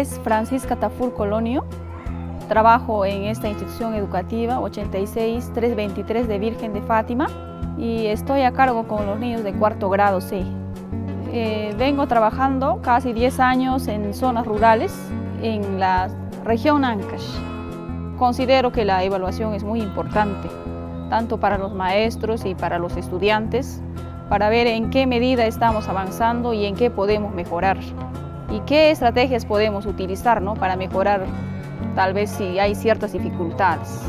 es Francisca Tafur Colonio. Trabajo en esta institución educativa 86323 de Virgen de Fátima y estoy a cargo con los niños de cuarto grado C. Vengo trabajando casi 10 años en zonas rurales en la región Ancash. Considero que la evaluación es muy importante, tanto para los maestros y para los estudiantes, para ver en qué medida estamos avanzando y en qué podemos mejorar y qué estrategias podemos utilizar, ¿no?, para mejorar tal vez si hay ciertas dificultades.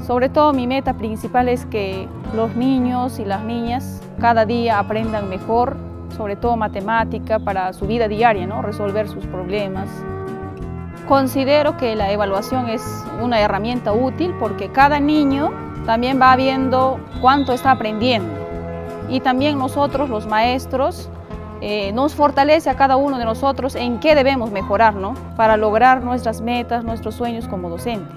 Sobre todo mi meta principal es que los niños y las niñas cada día aprendan mejor, sobre todo matemática para su vida diaria, ¿no?, resolver sus problemas. Considero que la evaluación es una herramienta útil porque cada niño también va viendo cuánto está aprendiendo y también nosotros, los maestros, nos fortalece a cada uno de nosotros en qué debemos mejorar, ¿no?, para lograr nuestras metas, nuestros sueños como docente.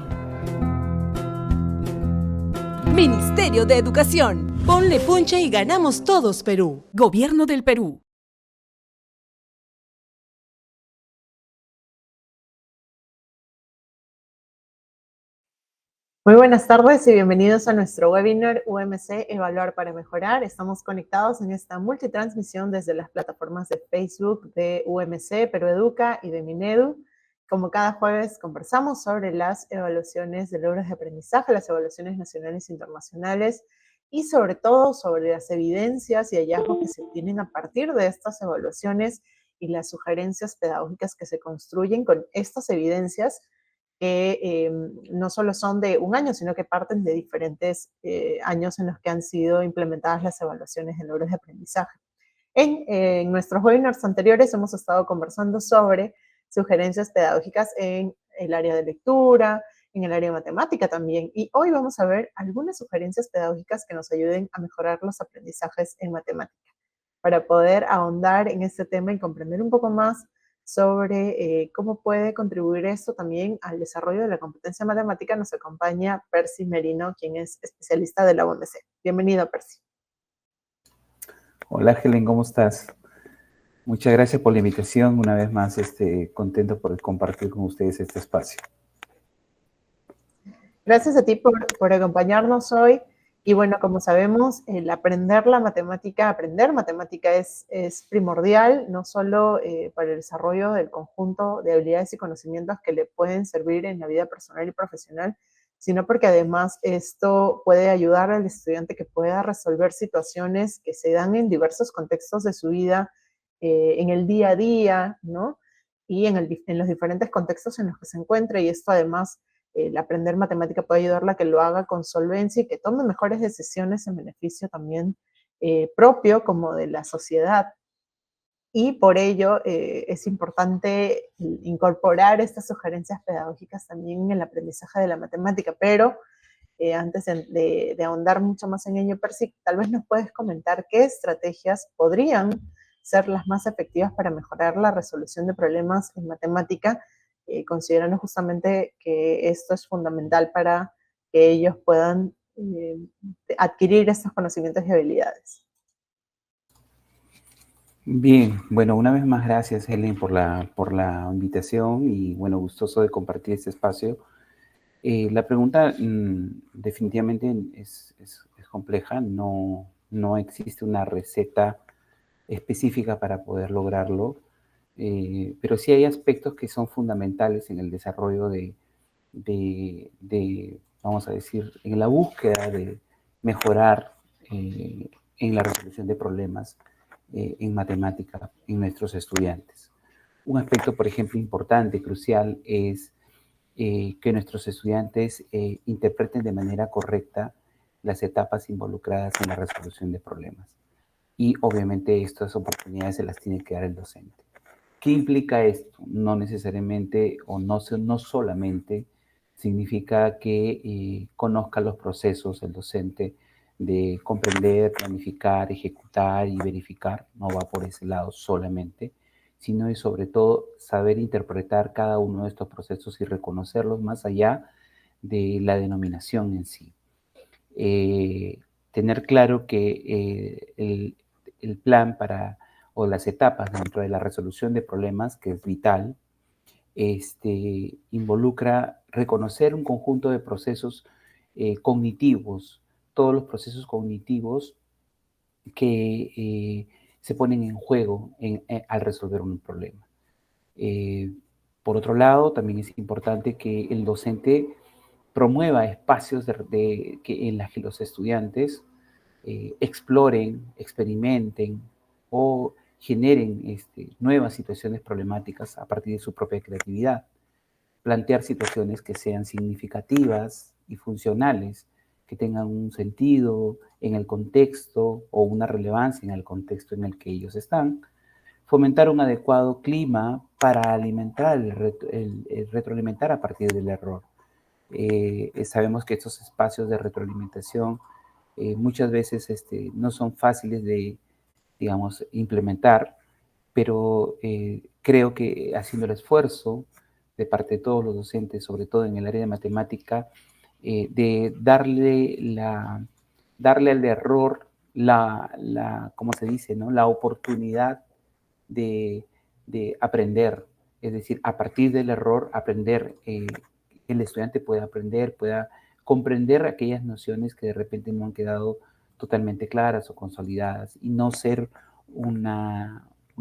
Ministerio de Educación. Ponle punche y ganamos todos Perú. Gobierno del Perú. Muy buenas tardes y bienvenidos a nuestro webinar UMC Evaluar para Mejorar. Estamos conectados en esta multitransmisión desde las plataformas de Facebook de UMC, Perú Educa y de Minedu. Como cada jueves conversamos sobre las evaluaciones de logros de aprendizaje, las evaluaciones nacionales e internacionales y sobre todo sobre las evidencias y hallazgos que se obtienen a partir de estas evaluaciones y las sugerencias pedagógicas que se construyen con estas evidencias que no solo son de un año, sino que parten de diferentes años en los que han sido implementadas las evaluaciones de logros de aprendizaje. En nuestros webinars anteriores hemos estado conversando sobre sugerencias pedagógicas en el área de lectura, en el área de matemática también, y hoy vamos a ver algunas sugerencias pedagógicas que nos ayuden a mejorar los aprendizajes en matemática. Para poder ahondar en este tema y comprender un poco más sobre cómo puede contribuir esto también al desarrollo de la competencia matemática, nos acompaña Percy Merino, quien es especialista de la UMC. Bienvenido, Percy. Hola, Helen, ¿cómo estás? Muchas gracias por la invitación. Una vez más, contento por compartir con ustedes este espacio. Gracias a ti por acompañarnos hoy. Y bueno, como sabemos, el aprender matemática es primordial, no solo para el desarrollo del conjunto de habilidades y conocimientos que le pueden servir en la vida personal y profesional, sino porque además esto puede ayudar al estudiante que pueda resolver situaciones que se dan en diversos contextos de su vida, en el día a día, ¿no? Y en los diferentes contextos en los que se encuentra, y esto además el aprender matemática puede ayudarla a que lo haga con solvencia y que tome mejores decisiones en beneficio también propio como de la sociedad. Y por ello es importante incorporar estas sugerencias pedagógicas también en el aprendizaje de la matemática. Pero antes de ahondar mucho más en ello, Percy, tal vez nos puedes comentar qué estrategias podrían ser las más efectivas para mejorar la resolución de problemas en matemática, considerando justamente que esto es fundamental para que ellos puedan adquirir estos conocimientos y habilidades. Bien, bueno, una vez más gracias, Helen, por la invitación y, bueno, gustoso de compartir este espacio. La pregunta definitivamente es compleja, no existe una receta específica para poder lograrlo, pero sí hay aspectos que son fundamentales en el desarrollo vamos a decir, en la búsqueda de mejorar en la resolución de problemas en matemática en nuestros estudiantes. Un aspecto, por ejemplo, importante, crucial, es que nuestros estudiantes interpreten de manera correcta las etapas involucradas en la resolución de problemas. Y obviamente estas oportunidades se las tiene que dar el docente. ¿Qué implica esto? No necesariamente o no solamente significa que conozca los procesos el docente de comprender, planificar, ejecutar y verificar. No va por ese lado solamente, sino y sobre todo saber interpretar cada uno de estos procesos y reconocerlos más allá de la denominación en sí. Tener claro que el plan o las etapas dentro de la resolución de problemas, que es vital, involucra reconocer un conjunto de procesos cognitivos, todos los procesos cognitivos que se ponen en juego al resolver un problema. Por otro lado, también es importante que el docente promueva espacios en los que los estudiantes exploren, experimenten o generen nuevas situaciones problemáticas a partir de su propia creatividad. Plantear situaciones que sean significativas y funcionales, que tengan un sentido en el contexto o una relevancia en el contexto en el que ellos están. Fomentar un adecuado clima para alimentar el retroalimentar a partir del error. Sabemos que estos espacios de retroalimentación muchas veces no son fáciles de, digamos, implementar, pero creo que haciendo el esfuerzo de parte de todos los docentes, sobre todo en el área de matemática, de darle al error ¿cómo se dice, no? La oportunidad de aprender, es decir, a partir del error aprender, el estudiante pueda aprender, pueda comprender aquellas nociones que de repente no han quedado totalmente claras o consolidadas y no ser un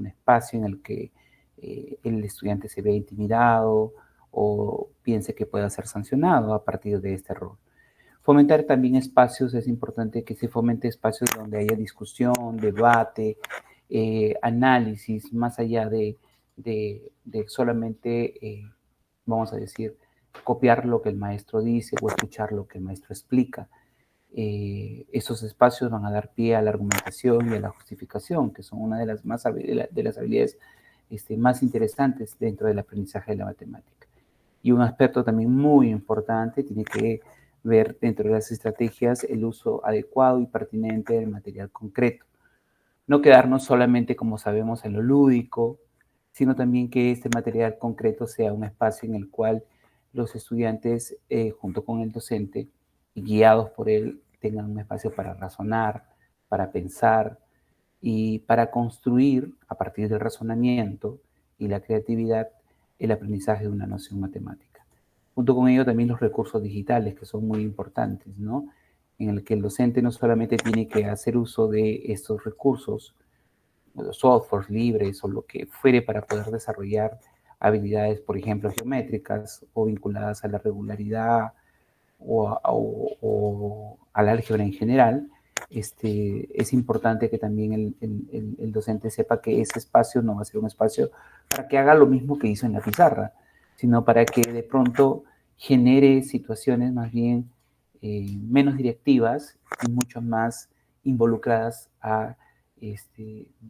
espacio en el que el estudiante se vea intimidado o piense que pueda ser sancionado a partir de este error. Fomentar también espacios, es importante que se fomente espacios donde haya discusión, debate, análisis, más allá de solamente, vamos a decir, copiar lo que el maestro dice o escuchar lo que el maestro explica. Esos espacios van a dar pie a la argumentación y a la justificación, que son una de las habilidades más interesantes dentro del aprendizaje de la matemática. Y un aspecto también muy importante tiene que ver dentro de las estrategias el uso adecuado y pertinente del material concreto. No quedarnos solamente, como sabemos, en lo lúdico, sino también que este material concreto sea un espacio en el cual los estudiantes, junto con el docente, y guiados por él, tengan un espacio para razonar, para pensar y para construir, a partir del razonamiento y la creatividad, el aprendizaje de una noción matemática. Junto con ello también los recursos digitales, que son muy importantes, ¿no? En el que el docente no solamente tiene que hacer uso de estos recursos, los softwares libres o lo que fuere para poder desarrollar habilidades, por ejemplo, geométricas o vinculadas a la regularidad o al álgebra en general. Es importante que también el docente sepa que ese espacio no va a ser un espacio para que haga lo mismo que hizo en la pizarra, sino para que de pronto genere situaciones más bien menos directivas y mucho más involucradas a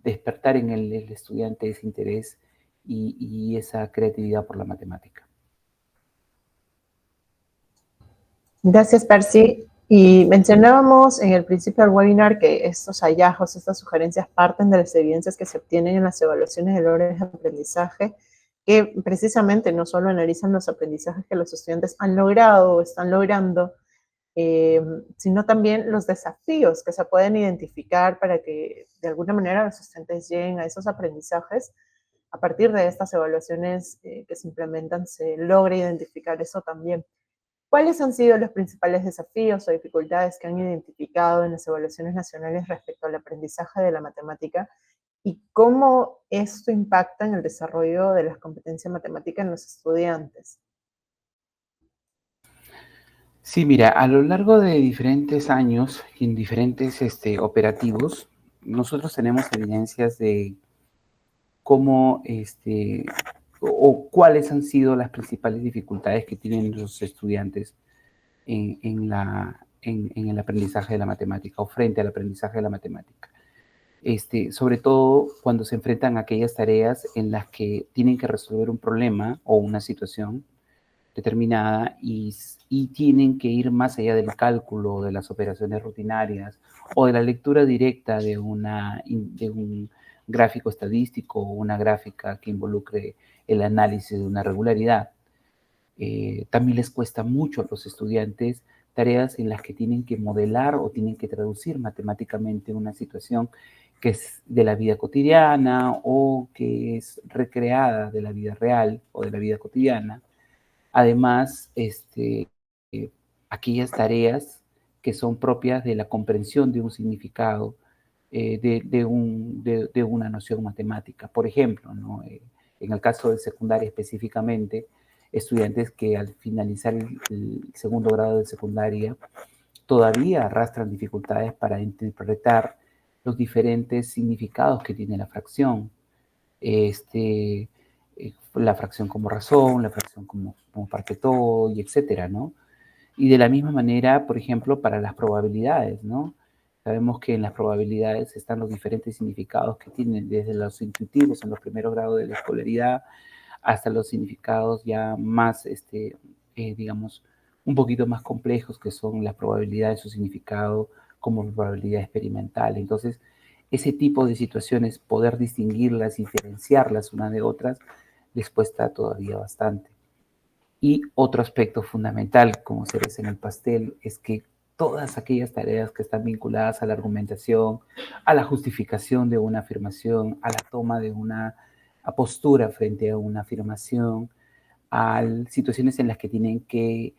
despertar en el estudiante ese interés y esa creatividad por la matemática. Gracias, Percy. Y mencionábamos en el principio del webinar que estos hallazgos, estas sugerencias parten de las evidencias que se obtienen en las evaluaciones de logros de aprendizaje, que precisamente no solo analizan los aprendizajes que los estudiantes han logrado o están logrando, sino también los desafíos que se pueden identificar para que de alguna manera los estudiantes lleguen a esos aprendizajes. A partir de estas evaluaciones que se implementan, se logra identificar eso también. ¿Cuáles han sido los principales desafíos o dificultades que han identificado en las evaluaciones nacionales respecto al aprendizaje de la matemática y cómo esto impacta en el desarrollo de las competencias matemáticas en los estudiantes? Sí, mira, a lo largo de diferentes años y en diferentes operativos, nosotros tenemos evidencias de cómo o cuáles han sido las principales dificultades que tienen los estudiantes en el aprendizaje de la matemática o frente al aprendizaje de la matemática. Sobre todo cuando se enfrentan a aquellas tareas en las que tienen que resolver un problema o una situación determinada y tienen que ir más allá del cálculo, de las operaciones rutinarias o de la lectura directa de un gráfico estadístico o una gráfica que involucre el análisis de una regularidad. También les cuesta mucho a los estudiantes tareas en las que tienen que modelar o tienen que traducir matemáticamente una situación que es de la vida cotidiana o que es recreada de la vida real o de la vida cotidiana. Además, aquellas tareas que son propias de la comprensión de un significado, de una noción matemática. Por ejemplo, ¿no? En el caso de secundaria específicamente, estudiantes que al finalizar el segundo grado de secundaria todavía arrastran dificultades para interpretar los diferentes significados que tiene la fracción. La fracción como razón, la fracción como parte de todo, y etcétera, ¿no? Y de la misma manera, por ejemplo, para las probabilidades, ¿no? Sabemos que en las probabilidades están los diferentes significados que tienen, desde los intuitivos en los primeros grados de la escolaridad hasta los significados ya más, digamos, un poquito más complejos, que son las probabilidades, su significado como probabilidad experimental. Entonces, ese tipo de situaciones, poder distinguirlas, diferenciarlas unas de otras, les cuesta todavía bastante. Y otro aspecto fundamental, como cereza en el pastel, es que todas aquellas tareas que están vinculadas a la argumentación, a la justificación de una afirmación, a la toma de una postura frente a una afirmación, a situaciones en las que tienen que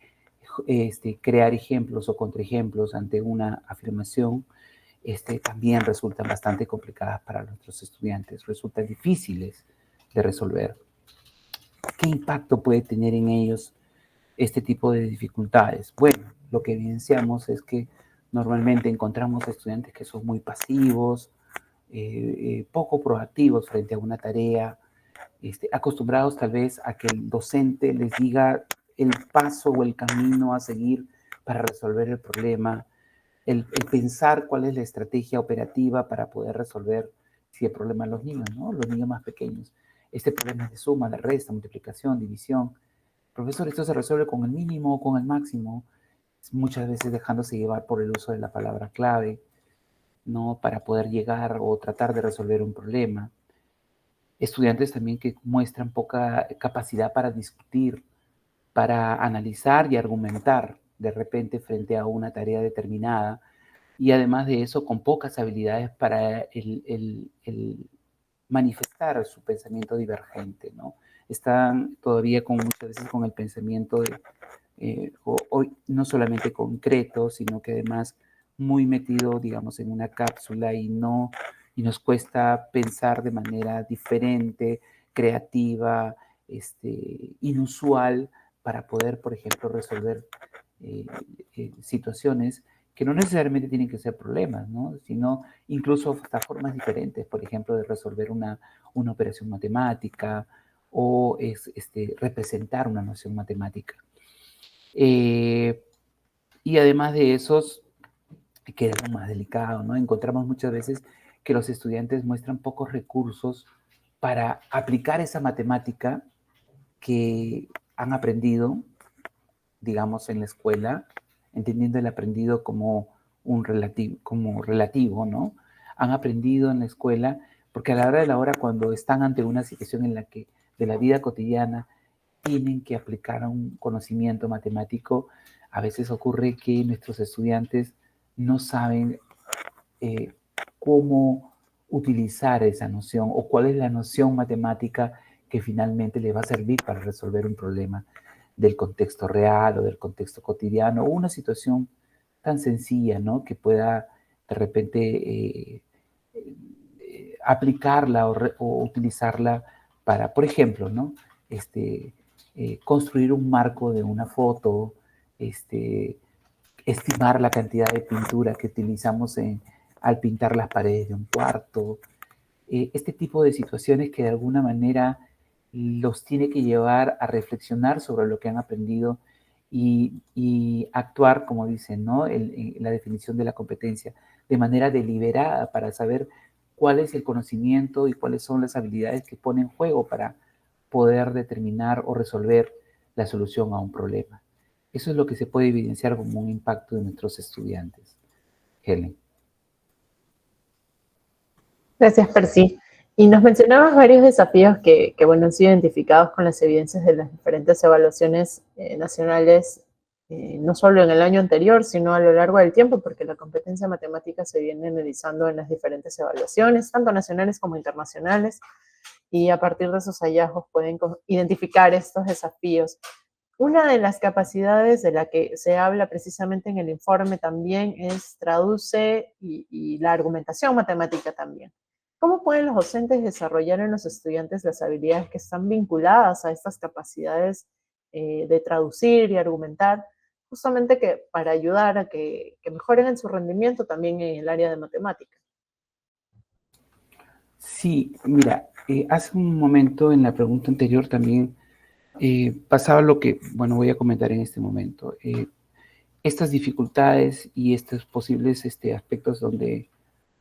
crear ejemplos o contraejemplos ante una afirmación, también resultan bastante complicadas para nuestros estudiantes, resultan difíciles de resolver. ¿Qué impacto puede tener en ellos este tipo de dificultades? Bueno, lo que evidenciamos es que normalmente encontramos estudiantes que son muy pasivos, poco proactivos frente a una tarea, acostumbrados tal vez a que el docente les diga el paso o el camino a seguir para resolver el problema, el pensar cuál es la estrategia operativa para poder resolver si el problema de los niños, ¿no? Los niños más pequeños. Este problema es de suma, de resta, multiplicación, división. Profesor, esto se resuelve con el mínimo o con el máximo, muchas veces dejándose llevar por el uso de la palabra clave, ¿no? Para poder llegar o tratar de resolver un problema. Estudiantes también que muestran poca capacidad para discutir, para analizar y argumentar de repente frente a una tarea determinada, y además de eso con pocas habilidades para el manifestar su pensamiento divergente, ¿no? Están todavía muchas veces con el pensamiento no solamente concreto, sino que además muy metido, digamos, en una cápsula y nos cuesta pensar de manera diferente, creativa, inusual, para poder, por ejemplo, resolver situaciones que no necesariamente tienen que ser problemas, ¿no? Sino incluso hasta formas diferentes, por ejemplo, de resolver una operación matemática o representar una noción matemática. Y además de esos, que es lo más delicado, ¿no? Encontramos muchas veces que los estudiantes muestran pocos recursos para aplicar esa matemática que han aprendido, digamos, en la escuela, entendiendo el aprendido como relativo, ¿no? Han aprendido en la escuela, porque a la hora de la hora, cuando están ante una situación en la que de la vida cotidiana tienen que aplicar un conocimiento matemático, a veces ocurre que nuestros estudiantes no saben cómo utilizar esa noción o cuál es la noción matemática que finalmente les va a servir para resolver un problema del contexto real o del contexto cotidiano, o una situación tan sencilla, ¿no? Que pueda de repente aplicarla o utilizarla para, por ejemplo, ¿no? Construir un marco de una foto, estimar la cantidad de pintura que utilizamos al pintar las paredes de un cuarto, este tipo de situaciones que de alguna manera los tiene que llevar a reflexionar sobre lo que han aprendido y actuar, como dicen, ¿no? En la definición de la competencia, de manera deliberada para saber cuál es el conocimiento y cuáles son las habilidades que pone en juego para poder determinar o resolver la solución a un problema. Eso es lo que se puede evidenciar como un impacto de nuestros estudiantes. Helen. Gracias, Percy. Y nos mencionabas varios desafíos que bueno, han sido identificados con las evidencias de las diferentes evaluaciones nacionales no solo en el año anterior, sino a lo largo del tiempo, porque la competencia matemática se viene analizando en las diferentes evaluaciones, tanto nacionales como internacionales, y a partir de esos hallazgos pueden identificar estos desafíos. Una de las capacidades de la que se habla precisamente en el informe también es traduce y la argumentación matemática también. ¿Cómo pueden los docentes desarrollar en los estudiantes las habilidades que están vinculadas a estas capacidades de traducir y argumentar, justamente que para ayudar a que mejoren en su rendimiento también en el área de matemática? Sí, mira, hace un momento en la pregunta anterior también pasaba lo que, bueno, voy a comentar en este momento. Estas dificultades y estos posibles aspectos donde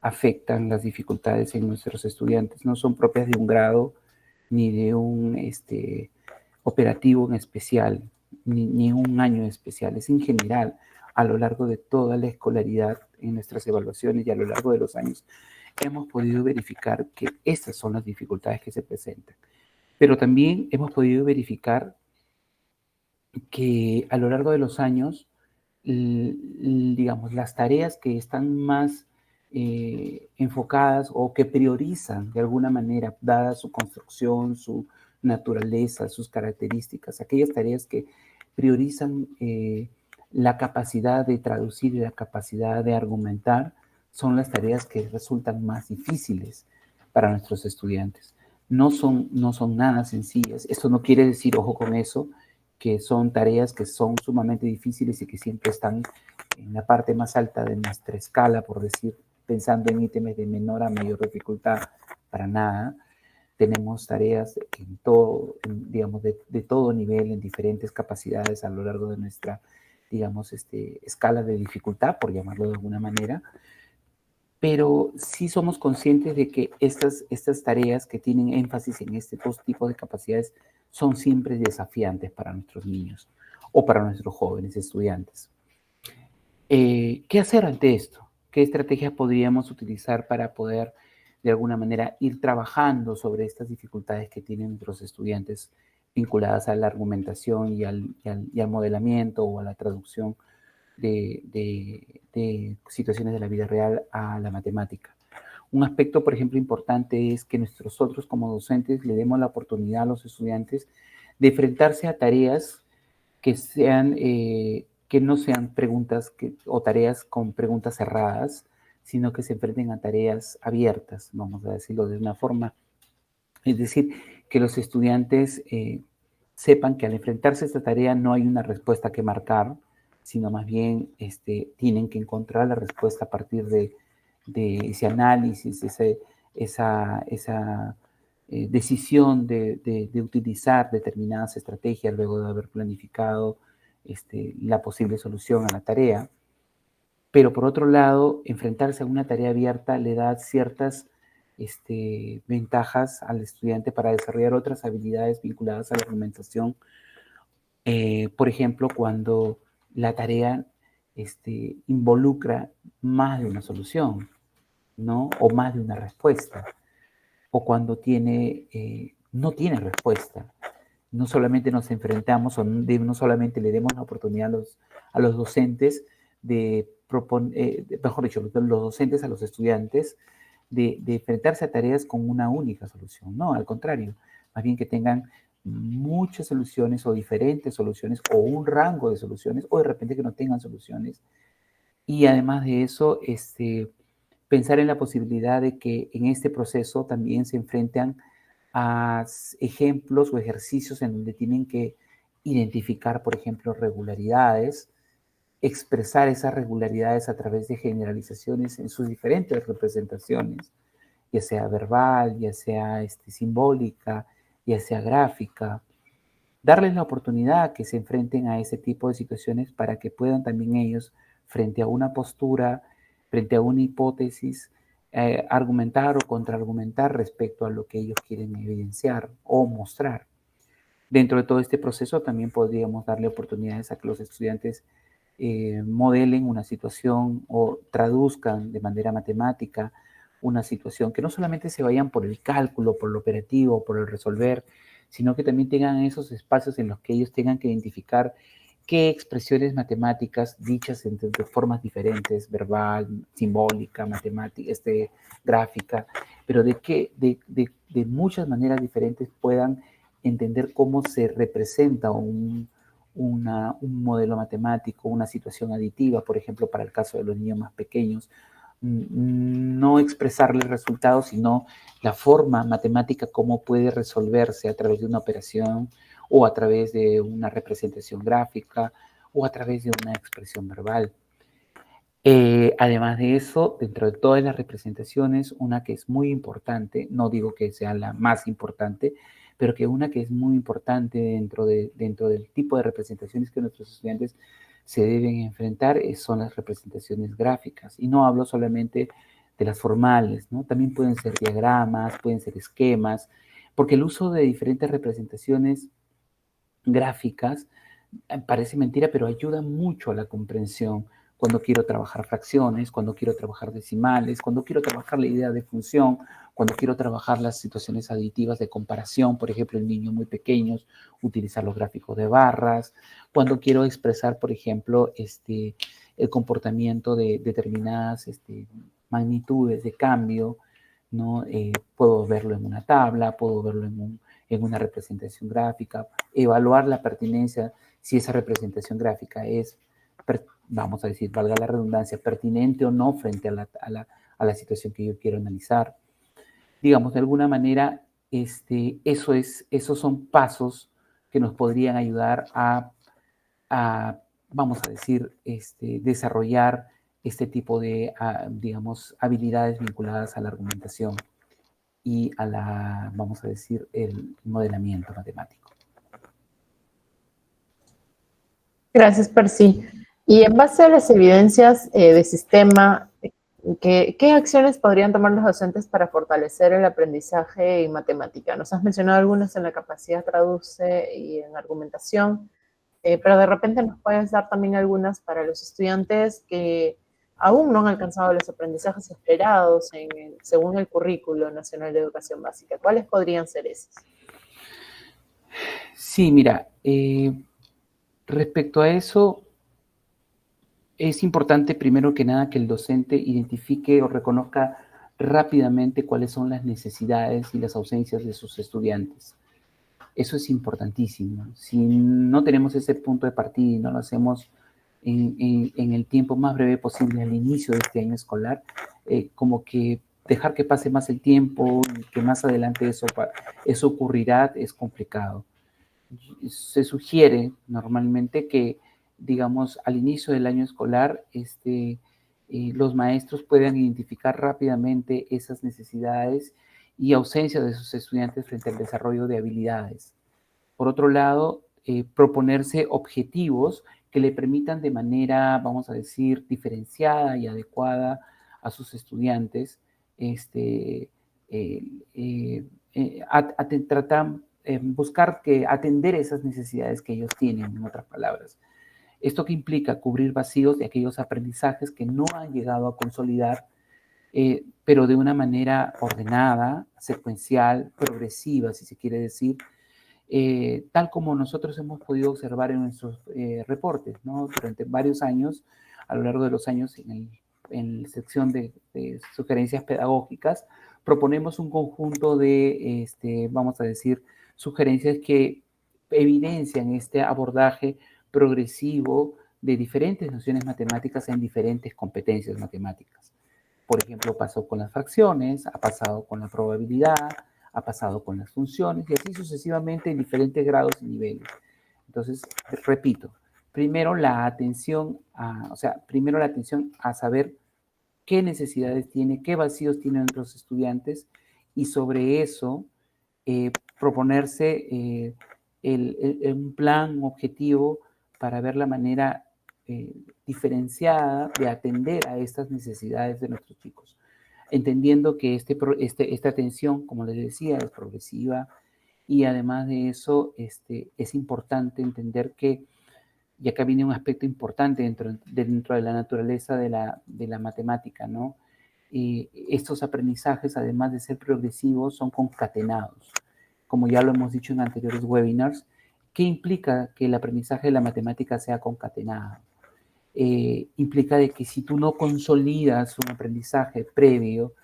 afectan las dificultades en nuestros estudiantes no son propias de un grado ni de un operativo en especial, ni un año en especial, es en general a lo largo de toda la escolaridad en nuestras evaluaciones y a lo largo de los años hemos podido verificar que estas son las dificultades que se presentan. Pero también hemos podido verificar que a lo largo de los años, digamos, las tareas que están más enfocadas o que priorizan de alguna manera, dada su construcción, su naturaleza, sus características, aquellas tareas que priorizan la capacidad de traducir y la capacidad de argumentar, son las tareas que resultan más difíciles para nuestros estudiantes. No son nada sencillas. Esto no quiere decir, ojo con eso, que son tareas que son sumamente difíciles y que siempre están en la parte más alta de nuestra escala, por decir, pensando en ítems de menor a mayor dificultad, para nada. Tenemos tareas en todo, digamos, de todo nivel, en diferentes capacidades a lo largo de nuestra, digamos, escala de dificultad, por llamarlo de alguna manera. Pero sí somos conscientes de que estas tareas que tienen énfasis en este tipo de capacidades son siempre desafiantes para nuestros niños o para nuestros jóvenes estudiantes. ¿Qué hacer ante esto? ¿Qué estrategias podríamos utilizar para poder, de alguna manera, ir trabajando sobre estas dificultades que tienen nuestros estudiantes vinculadas a la argumentación y al modelamiento o a la traducción de situaciones de la vida real a la matemática? Un aspecto, por ejemplo, importante es que nosotros como docentes le demos la oportunidad a los estudiantes de enfrentarse a tareas que no sean preguntas o tareas con preguntas cerradas, sino que se enfrenten a tareas abiertas, vamos a decirlo de una forma. Es decir, que los estudiantes sepan que al enfrentarse a esta tarea no hay una respuesta que marcar, sino más bien tienen que encontrar la respuesta a partir de ese análisis, esa decisión de utilizar determinadas estrategias luego de haber planificado la posible solución a la tarea. Pero por otro lado, enfrentarse a una tarea abierta le da ciertas ventajas al estudiante para desarrollar otras habilidades vinculadas a la argumentación. Por ejemplo, cuando la tarea involucra más de una solución, ¿no? O más de una respuesta, o cuando no tiene respuesta. No solamente nos enfrentamos, no solamente le demos la oportunidad a los docentes de proponer, mejor dicho, los docentes a los estudiantes de enfrentarse a tareas con una única solución. No, al contrario, más bien que tengan muchas soluciones o diferentes soluciones o un rango de soluciones o de repente que no tengan soluciones. Y además de eso, pensar en la posibilidad de que en este proceso también se enfrentan a ejemplos o ejercicios en donde tienen que identificar, por ejemplo, regularidades, expresar esas regularidades a través de generalizaciones en sus diferentes representaciones, ya sea verbal, ya sea simbólica, ya sea gráfica. Darles la oportunidad que se enfrenten a ese tipo de situaciones para que puedan también ellos, frente a una postura, frente a una hipótesis, argumentar o contraargumentar respecto a lo que ellos quieren evidenciar o mostrar. Dentro de todo este proceso también podríamos darle oportunidades a que los estudiantes modelen una situación o traduzcan de manera matemática una situación, que no solamente se vayan por el cálculo, por lo operativo, por el resolver, sino que también tengan esos espacios en los que ellos tengan que identificar qué expresiones matemáticas dichas de formas diferentes, verbal, simbólica, matemática, gráfica, pero de muchas maneras diferentes puedan entender cómo se representa un modelo matemático, una situación aditiva, por ejemplo, para el caso de los niños más pequeños, no expresarles resultados, sino la forma matemática, cómo puede resolverse a través de una operación o a través de una representación gráfica o a través de una expresión verbal. Además de eso, dentro de todas las representaciones, una que es muy importante, no digo que sea la más importante, pero que una que es muy importante dentro del tipo de representaciones que nuestros estudiantes se deben enfrentar son las representaciones gráficas. Y no hablo solamente de las formales, ¿no? También pueden ser diagramas, pueden ser esquemas, porque el uso de diferentes representaciones gráficas parece mentira, pero ayuda mucho a la comprensión. Cuando quiero trabajar fracciones, cuando quiero trabajar decimales, cuando quiero trabajar la idea de función, cuando quiero trabajar las situaciones aditivas de comparación, por ejemplo, en niños muy pequeños, utilizar los gráficos de barras, cuando quiero expresar, por ejemplo, el comportamiento de determinadas magnitudes de cambio, ¿no? Puedo verlo en una tabla, puedo verlo en una representación gráfica, evaluar la pertinencia, si esa representación gráfica es, vamos a decir, valga la redundancia, pertinente o no frente a la situación que yo quiero analizar. Digamos, de alguna manera, esos son pasos que nos podrían ayudar a vamos a decir, desarrollar este tipo de, digamos, habilidades vinculadas a la argumentación y a vamos a decir, el modelamiento matemático. Gracias, Percy. Y en base a las evidencias de sistema, ¿qué acciones podrían tomar los docentes para fortalecer el aprendizaje en matemática? Nos has mencionado algunas en la capacidad traduce y en argumentación, pero de repente nos puedes dar también algunas para los estudiantes que aún no han alcanzado los aprendizajes esperados según el Currículo Nacional de Educación Básica. ¿Cuáles podrían ser esos? Sí, mira, respecto a eso, es importante primero que nada que el docente identifique o reconozca rápidamente cuáles son las necesidades y las ausencias de sus estudiantes. Eso es importantísimo. Si no tenemos ese punto de partida y no lo hacemos en el tiempo más breve posible al inicio de este año escolar, como que dejar que pase más el tiempo y que más adelante eso ocurrirá es complicado. Se sugiere normalmente que, digamos, al inicio del año escolar, los maestros puedan identificar rápidamente esas necesidades y ausencia de sus estudiantes frente al desarrollo de habilidades. Por otro lado, proponerse objetivos que le permitan de manera, vamos a decir, diferenciada y adecuada a sus estudiantes, buscar atender esas necesidades que ellos tienen, en otras palabras. ¿Esto qué implica? Cubrir vacíos de aquellos aprendizajes que no han llegado a consolidar, pero de una manera ordenada, secuencial, progresiva, si se quiere decir, tal como nosotros hemos podido observar en nuestros reportes, ¿no? Durante varios años, a lo largo de los años, en la sección de sugerencias pedagógicas, proponemos un conjunto de, vamos a decir, sugerencias que evidencian este abordaje progresivo de diferentes nociones matemáticas en diferentes competencias matemáticas. Por ejemplo, pasó con las fracciones, ha pasado con la probabilidad, ha pasado con las funciones y así sucesivamente en diferentes grados y niveles. Entonces, repito, primero la atención a saber qué necesidades tiene, qué vacíos tienen los estudiantes y sobre eso proponerse un plan, un objetivo para ver la manera diferenciada de atender a estas necesidades de nuestros chicos, entendiendo que esta atención, como les decía, es progresiva y además de eso es importante entender que, y acá viene un aspecto importante dentro de la naturaleza de la matemática, ¿no? Estos aprendizajes, además de ser progresivos, son concatenados. Como ya lo hemos dicho en anteriores webinars, ¿Qué implica que el aprendizaje de la matemática sea concatenado? Implica de que si tú no consolidas un aprendizaje previo,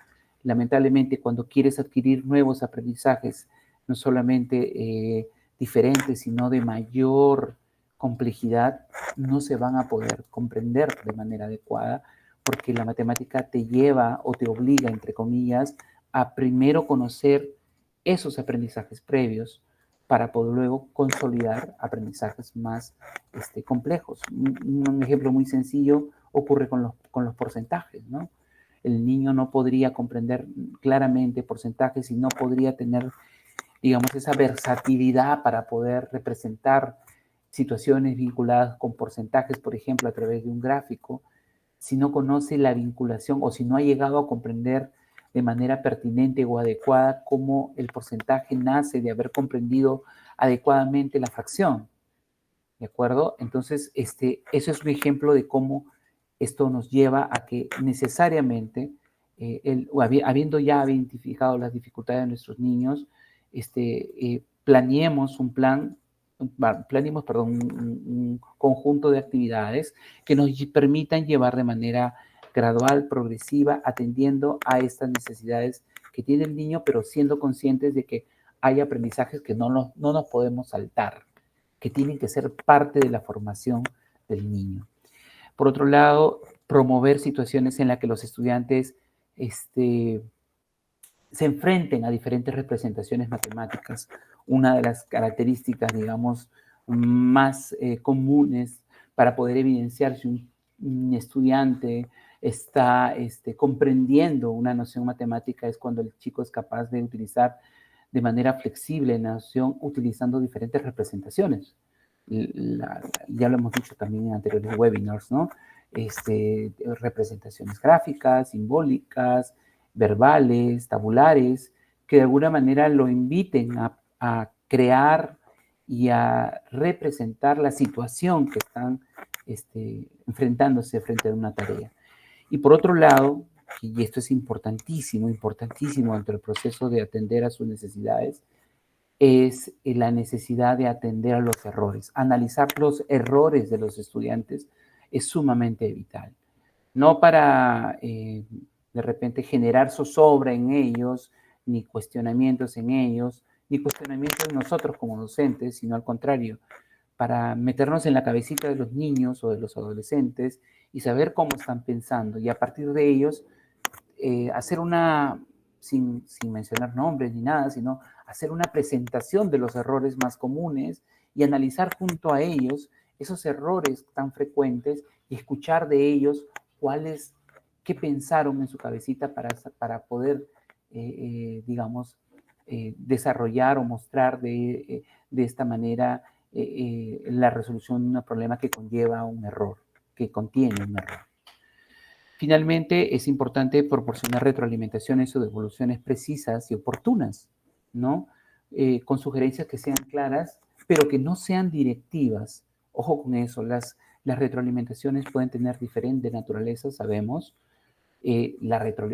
lamentablemente cuando quieres adquirir nuevos aprendizajes, no solamente diferentes, sino de mayor complejidad, no se van a poder comprender de manera adecuada, porque la matemática te lleva o te obliga, entre comillas, a primero conocer esos aprendizajes previos para poder luego consolidar aprendizajes más complejos. Un ejemplo muy sencillo ocurre con los porcentajes, ¿no? El niño no podría comprender claramente porcentajes y no podría tener, digamos, esa versatilidad para poder representar situaciones vinculadas con porcentajes, por ejemplo, a través de un gráfico, si no conoce la vinculación o si no ha llegado a comprender de manera pertinente o adecuada cómo el porcentaje nace de haber comprendido adecuadamente la fracción. ¿De acuerdo? Entonces, eso es un ejemplo de cómo esto nos lleva a que necesariamente, habiendo ya identificado las dificultades de nuestros niños, planeemos un conjunto de actividades que nos permitan llevar de manera gradual, progresiva, atendiendo a estas necesidades que tiene el niño, pero siendo conscientes de que hay aprendizajes que no nos podemos saltar, que tienen que ser parte de la formación del niño. Por otro lado, promover situaciones en las que los estudiantes se enfrenten a diferentes representaciones matemáticas. Una de las características, digamos, más comunes para poder evidenciar si un estudiante está comprendiendo una noción matemática es cuando el chico es capaz de utilizar de manera flexible la noción utilizando diferentes representaciones. Ya lo hemos dicho también en anteriores webinars, ¿no? Representaciones gráficas, simbólicas, verbales, tabulares, que de alguna manera lo inviten a crear y a representar la situación que están enfrentándose frente a una tarea. Y por otro lado, y esto es importantísimo dentro del proceso de atender a sus necesidades, es la necesidad de atender a los errores. Analizar los errores de los estudiantes es sumamente vital. No para, de repente, generar zozobra en ellos, ni cuestionamientos en ellos, ni cuestionamientos en nosotros como docentes, sino al contrario, para meternos en la cabecita de los niños o de los adolescentes y saber cómo están pensando y a partir de ellos hacer sin mencionar nombres ni nada, sino hacer una presentación de los errores más comunes y analizar junto a ellos esos errores tan frecuentes y escuchar de ellos qué pensaron en su cabecita para poder, digamos, desarrollar o mostrar de esta manera la resolución de un problema que conlleva un error, que contiene un error. Finalmente, es importante proporcionar retroalimentaciones o devoluciones precisas y oportunas, ¿no? Con sugerencias que sean claras, pero que no sean directivas. Ojo con eso, las retroalimentaciones pueden tener diferente naturaleza, sabemos.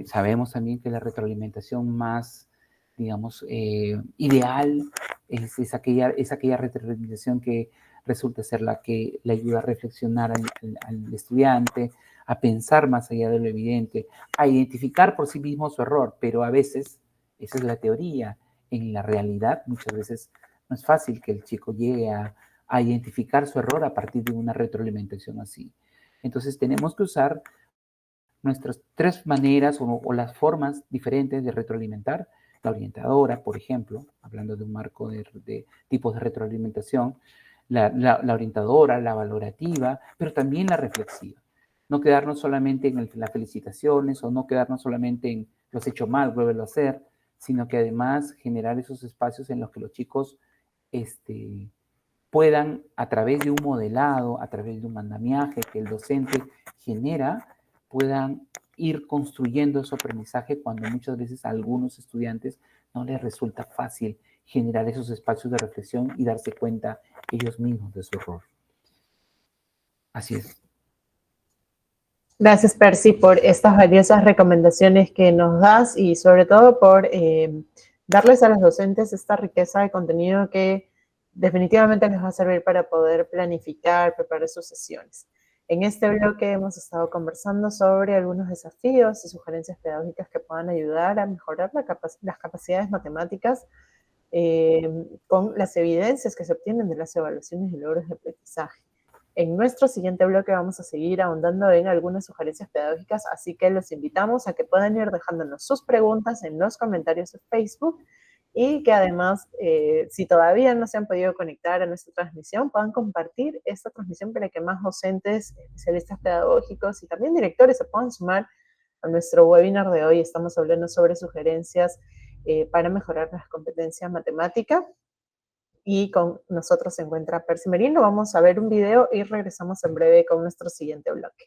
Sabemos también que la retroalimentación más, digamos, ideal es aquella retroalimentación que resulta ser la que le ayuda a reflexionar al estudiante, a pensar más allá de lo evidente, a identificar por sí mismo su error, pero a veces, esa es la teoría, en la realidad muchas veces no es fácil que el chico llegue a identificar su error a partir de una retroalimentación así. Entonces tenemos que usar nuestras tres maneras o las formas diferentes de retroalimentar. La orientadora, por ejemplo, hablando de un marco de tipos de retroalimentación, la orientadora, la valorativa, pero también la reflexiva. No quedarnos solamente en las felicitaciones o no quedarnos solamente en lo has hecho mal, vuélvelo a hacer, sino que además generar esos espacios en los que los chicos puedan, a través de un modelado, a través de un andamiaje que el docente genera, puedan ir construyendo su aprendizaje cuando muchas veces a algunos estudiantes no les resulta fácil generar esos espacios de reflexión y darse cuenta ellos mismos de su error. Así es. Gracias, Percy, por estas valiosas recomendaciones que nos das y sobre todo por darles a los docentes esta riqueza de contenido que definitivamente les va a servir para poder planificar, preparar sus sesiones. En este bloque hemos estado conversando sobre algunos desafíos y sugerencias pedagógicas que puedan ayudar a mejorar las capacidades matemáticas con las evidencias que se obtienen de las evaluaciones y logros de aprendizaje. En nuestro siguiente bloque vamos a seguir ahondando en algunas sugerencias pedagógicas, así que los invitamos a que puedan ir dejándonos sus preguntas en los comentarios de Facebook y que además, si todavía no se han podido conectar a nuestra transmisión, puedan compartir esta transmisión para que más docentes, especialistas pedagógicos y también directores se puedan sumar a nuestro webinar de hoy. Estamos hablando sobre sugerencias para mejorar las competencias matemáticas. Y con nosotros se encuentra Percy Merino. Vamos a ver un video y regresamos en breve con nuestro siguiente bloque.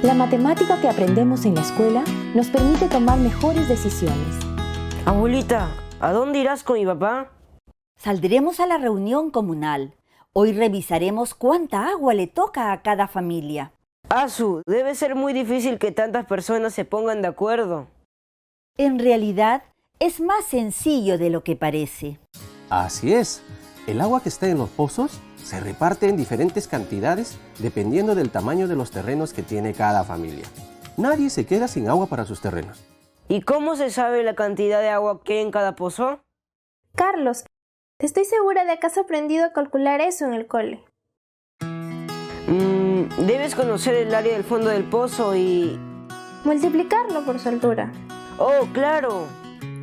La matemática que aprendemos en la escuela nos permite tomar mejores decisiones. Abuelita, ¿a dónde irás con mi papá? Saldremos a la reunión comunal. Hoy revisaremos cuánta agua le toca a cada familia. Asu, debe ser muy difícil que tantas personas se pongan de acuerdo. En realidad, es más sencillo de lo que parece. Así es. El agua que está en los pozos se reparte en diferentes cantidades dependiendo del tamaño de los terrenos que tiene cada familia. Nadie se queda sin agua para sus terrenos. ¿Y cómo se sabe la cantidad de agua que hay en cada pozo? Carlos, estoy segura de que has aprendido a calcular eso en el cole. Debes conocer el área del fondo del pozo y... multiplicarlo por su altura. ¡Oh, claro!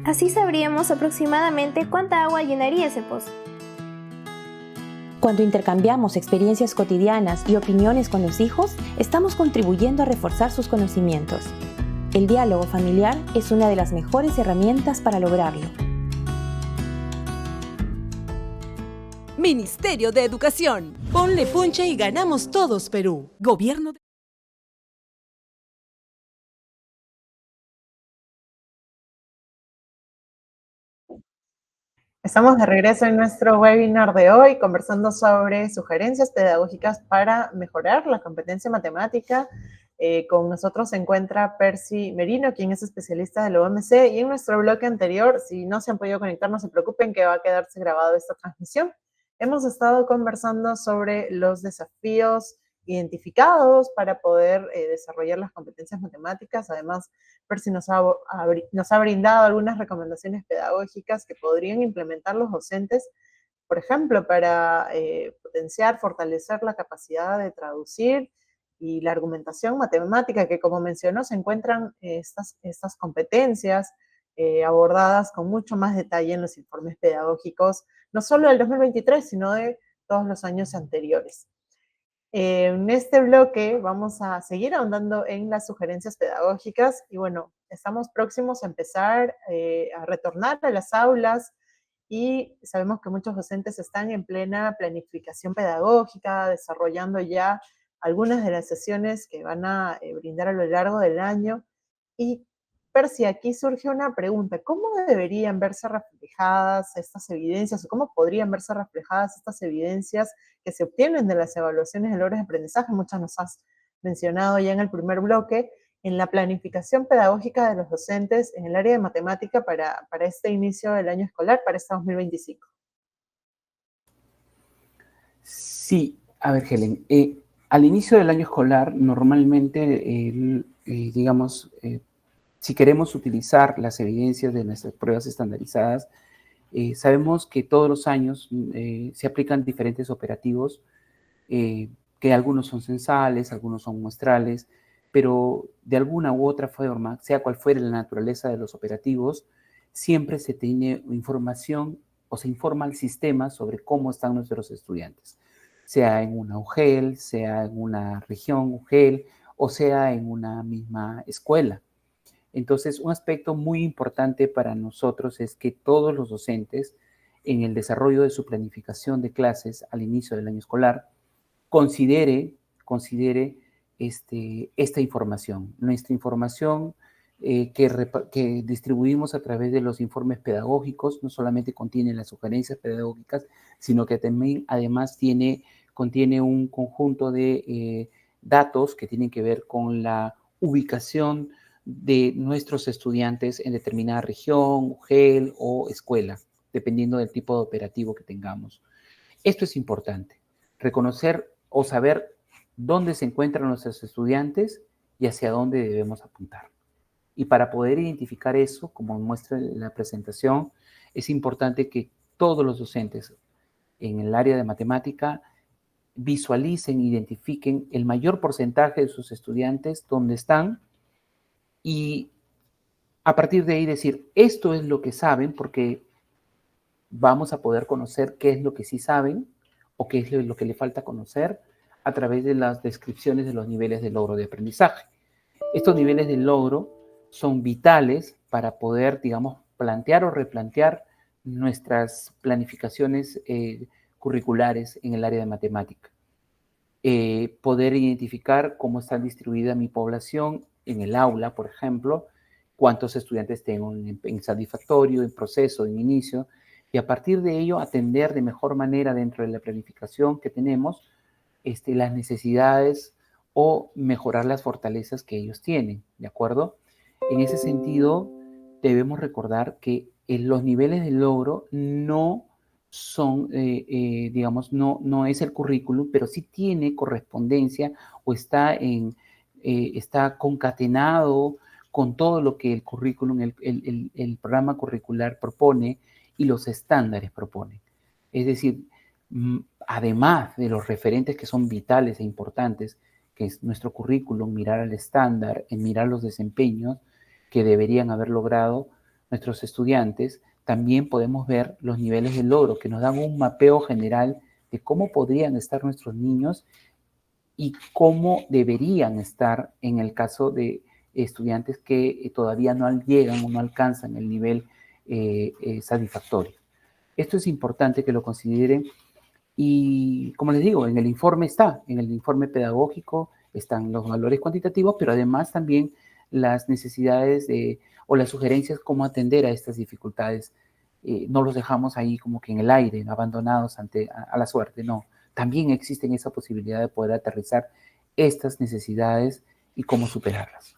Así sabríamos aproximadamente cuánta agua llenaría ese pozo. Cuando intercambiamos experiencias cotidianas y opiniones con los hijos, estamos contribuyendo a reforzar sus conocimientos. El diálogo familiar es una de las mejores herramientas para lograrlo. Ministerio de Educación. Ponle punche y ganamos todos Perú. Gobierno de... Estamos de regreso en nuestro webinar de hoy, conversando sobre sugerencias pedagógicas para mejorar la competencia matemática. Con nosotros se encuentra Percy Merino, quien es especialista del OMC, y en nuestro bloque anterior, si no se han podido conectar, no se preocupen que va a quedarse grabado esta transmisión. Hemos estado conversando sobre los desafíos identificados para poder desarrollar las competencias matemáticas. Además, Percy nos ha brindado algunas recomendaciones pedagógicas que podrían implementar los docentes, por ejemplo, para potenciar, fortalecer la capacidad de traducir y la argumentación matemática, que como mencionó, se encuentran estas competencias abordadas con mucho más detalle en los informes pedagógicos, no solo del 2023, sino de todos los años anteriores. En este bloque vamos a seguir ahondando en las sugerencias pedagógicas y bueno, estamos próximos a empezar a retornar a las aulas y sabemos que muchos docentes están en plena planificación pedagógica, desarrollando ya algunas de las sesiones que van a brindar a lo largo del año. Y Percy, aquí surge una pregunta: ¿cómo deberían verse reflejadas estas evidencias o cómo podrían verse reflejadas estas evidencias que se obtienen de las evaluaciones de logros de aprendizaje? Muchas nos has mencionado ya en el primer bloque, en la planificación pedagógica de los docentes en el área de matemática para este inicio del año escolar, para este 2025. Sí, a ver, Helen, al inicio del año escolar, normalmente, si queremos utilizar las evidencias de nuestras pruebas estandarizadas, sabemos que todos los años se aplican diferentes operativos, que algunos son censales, algunos son muestrales, pero de alguna u otra forma, sea cual fuere la naturaleza de los operativos, siempre se tiene información o se informa al sistema sobre cómo están nuestros estudiantes. sea en una UGEL, sea en una región UGEL o sea en una misma escuela. Entonces, un aspecto muy importante para nosotros es que todos los docentes, en el desarrollo de su planificación de clases al inicio del año escolar, considere esta información. Nuestra información que distribuimos a través de los informes pedagógicos no solamente contiene las sugerencias pedagógicas, sino que también además contiene un conjunto de datos que tienen que ver con la ubicación de nuestros estudiantes en determinada región, UGEL o escuela, dependiendo del tipo de operativo que tengamos. Esto es importante, reconocer o saber dónde se encuentran nuestros estudiantes y hacia dónde debemos apuntar. Y para poder identificar eso, como muestra la presentación, es importante que todos los docentes en el área de matemática visualicen, identifiquen el mayor porcentaje de sus estudiantes, dónde están, y a partir de ahí decir, esto es lo que saben, porque vamos a poder conocer qué es lo que sí saben o qué es lo que le falta conocer a través de las descripciones de los niveles de logro de aprendizaje. Estos niveles de logro son vitales para poder, digamos, plantear o replantear nuestras planificaciones curriculares en el área de matemática. Poder identificar cómo está distribuida mi población en el aula, por ejemplo, cuántos estudiantes tengo en satisfactorio, en proceso, en inicio, y a partir de ello atender de mejor manera dentro de la planificación que tenemos las necesidades o mejorar las fortalezas que ellos tienen, ¿de acuerdo? En ese sentido, debemos recordar que los niveles de logro no son, digamos, no es el currículum, pero sí tiene correspondencia o está concatenado con todo lo que el currículum, el programa curricular propone y los estándares proponen. Es decir, además de los referentes que son vitales e importantes, que es nuestro currículum, mirar al estándar, mirar los desempeños que deberían haber logrado nuestros estudiantes, también podemos ver los niveles de logro que nos dan un mapeo general de cómo podrían estar nuestros niños y cómo deberían estar en el caso de estudiantes que todavía no llegan o no alcanzan el nivel satisfactorio. Esto es importante que lo consideren y, como les digo, en el informe en el informe pedagógico están los valores cuantitativos, pero además también las necesidades o las sugerencias cómo atender a estas dificultades. No los dejamos ahí como que en el aire, abandonados a la suerte, no. También existen esa posibilidad de poder aterrizar estas necesidades y cómo superarlas.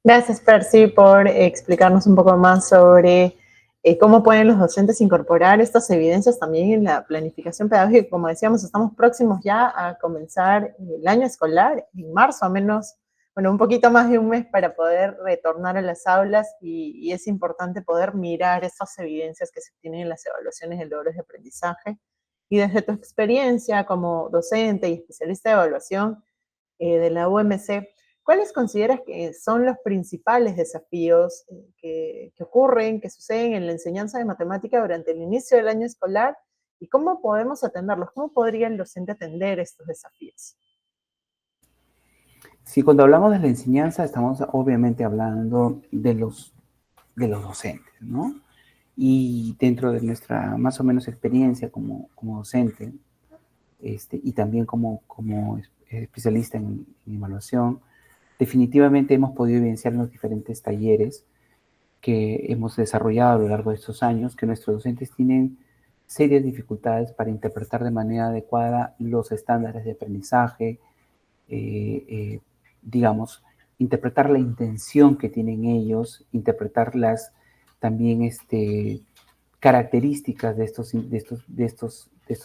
Gracias, Percy, por explicarnos un poco más sobre cómo pueden los docentes incorporar estas evidencias también en la planificación pedagógica. Como decíamos, estamos próximos ya a comenzar el año escolar, en marzo a menos, bueno, un poquito más de un mes para poder retornar a las aulas y es importante poder mirar estas evidencias que se obtienen en las evaluaciones de logros de aprendizaje. Y desde tu experiencia como docente y especialista de evaluación de la UMC, ¿cuáles consideras que son los principales desafíos que ocurren, que suceden en la enseñanza de matemática durante el inicio del año escolar y cómo podemos atenderlos? ¿Cómo podría el docente atender estos desafíos? Sí, cuando hablamos de la enseñanza estamos obviamente hablando de los docentes, ¿no? Y dentro de nuestra más o menos experiencia como docente y también como especialista en evaluación, definitivamente hemos podido evidenciar en los diferentes talleres que hemos desarrollado a lo largo de estos años que nuestros docentes tienen serias dificultades para interpretar de manera adecuada los estándares de aprendizaje, digamos, interpretar la intención que tienen ellos, interpretar las también características de estos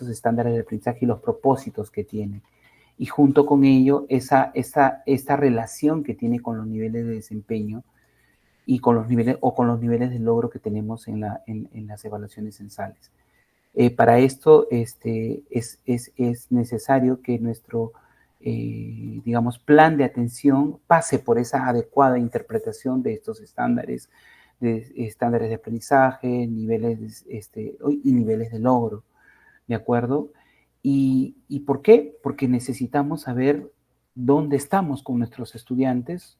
estándares de aprendizaje y los propósitos que tienen. Y junto con ello, esta relación que tiene con los niveles de desempeño y con los niveles de logro que tenemos en las evaluaciones censales. Para esto es necesario que nuestro digamos, plan de atención pase por esa adecuada interpretación de estos estándares, de estándares de aprendizaje, niveles, y niveles de logro, ¿de acuerdo? ¿Y por qué? Porque necesitamos saber dónde estamos con nuestros estudiantes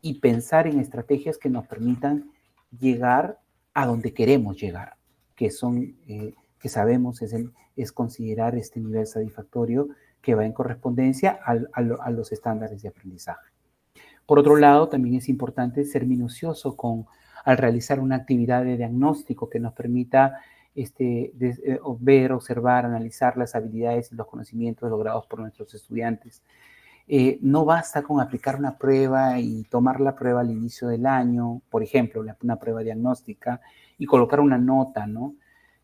y pensar en estrategias que nos permitan llegar a donde queremos llegar, que son, que sabemos es considerar este nivel satisfactorio que va en correspondencia a los estándares de aprendizaje. Por otro lado, también es importante ser minucioso al realizar una actividad de diagnóstico que nos permita ver, observar, analizar las habilidades y los conocimientos logrados por nuestros estudiantes. No basta con aplicar una prueba y tomar la prueba al inicio del año, por ejemplo, una prueba diagnóstica, y colocar una nota, ¿no?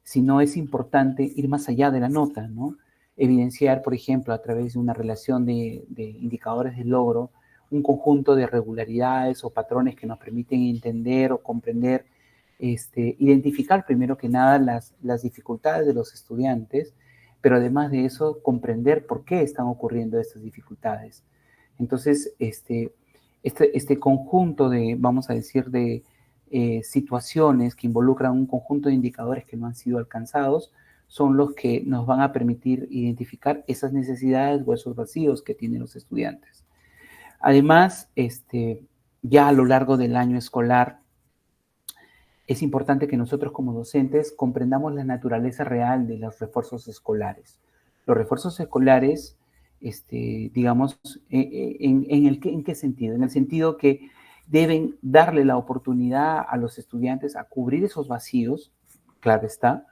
Sino es importante ir más allá de la nota, ¿no? Evidenciar, por ejemplo, a través de una relación de indicadores de logro, un conjunto de regularidades o patrones que nos permiten entender o comprender, identificar primero que nada las dificultades de los estudiantes, pero además de eso, comprender por qué están ocurriendo estas dificultades. Entonces, este conjunto de, vamos a decir, de situaciones que involucran un conjunto de indicadores que no han sido alcanzados, son los que nos van a permitir identificar esas necesidades o esos vacíos que tienen los estudiantes. Además, ya a lo largo del año escolar, es importante que nosotros como docentes comprendamos la naturaleza real de los refuerzos escolares. Los refuerzos escolares, digamos, ¿en qué sentido? En el sentido que deben darle la oportunidad a los estudiantes a cubrir esos vacíos, claro está,